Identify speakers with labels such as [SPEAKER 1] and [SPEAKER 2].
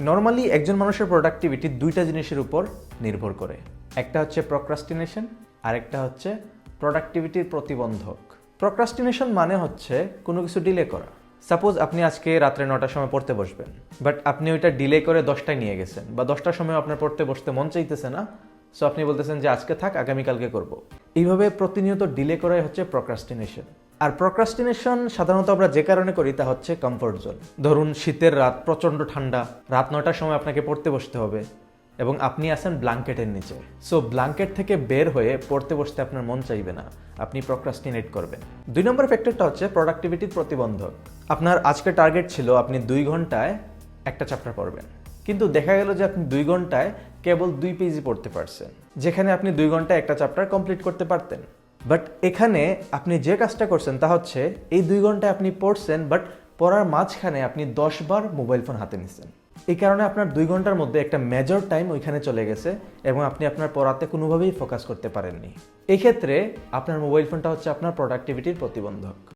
[SPEAKER 1] Normally একজন মানুষের productivity দুইটা জিনিসের উপর নির্ভর করে। একটা হচ্ছে প্রক্রাস্টিনেশন, আর একটা হচ্ছে প্রোডাক্টিভিটির প্রতিবন্ধক। প্রক্রাস্টিনেশন মানে হচ্ছে কোনো কিছু ডিলে করা। সাপোজ আপনি আজকে রাত্রে 9টার সময় পড়তে বসবেন, বাট আপনি ওইটা ডিলে করে 10টায় নিয়ে গেছেন, বা 10টার সময় আপনার পড়তে বসতে মন চাইতেছে না, সো আপনি বলতেছেন যে আজকে থাক, আগামীকালকে করব। এইভাবে প্রতিনিয়ত ডিলে করাই হচ্ছে প্রক্রাস্টিনেশন। আর প্রক্রাস্টিনেশন সাধারণত আমরা যে কারণে করি তা হচ্ছে কমফোর্ট জোন। ধরুন শীতের রাত, প্রচণ্ড ঠান্ডা, রাত 9টার সময় আপনাকে পড়তে বসতে হবে এবং আপনি আছেন ব্ল্যাঙ্কেটের নিচে। সো ব্ল্যাঙ্কেট থেকে বের হয়ে পড়তে বসতে আপনার মন চাইবে না, আপনি প্রক্রাস্টিনেট করবেন। 2 নম্বর ফ্যাক্টরটা হচ্ছে প্রোডাক্টিভিটির প্রতিবন্ধক। আপনার আজকে টার্গেট ছিল আপনি 2 ঘন্টায় একটা চ্যাপ্টার পড়বেন, কিন্তু দেখা গেল যে আপনি 2 ঘন্টায় কেবল 2 পেজই পড়তে পারছেন, যেখানে আপনি 2 ঘন্টায় একটা চ্যাপ্টার কমপ্লিট করতে পারতেন। বাট এখানে আপনি যে কাজটা করছেন তা হচ্ছে এই 2 ঘন্টায় আপনি পড়ছেন, বাট পড়ার মাঝখানে আপনি 10 বার মোবাইল ফোন হাতে নিছেন। এই কারণে আপনার 2 ঘন্টার মধ্যে একটা মেজর টাইম ওইখানে চলে গেছে এবং আপনি আপনার পড়াতে কোনোভাবেই ফোকাস করতে পারেননি। এই ক্ষেত্রে আপনার মোবাইল ফোনটা হচ্ছে আপনার প্রোডাক্টিভিটির প্রতিবন্ধক।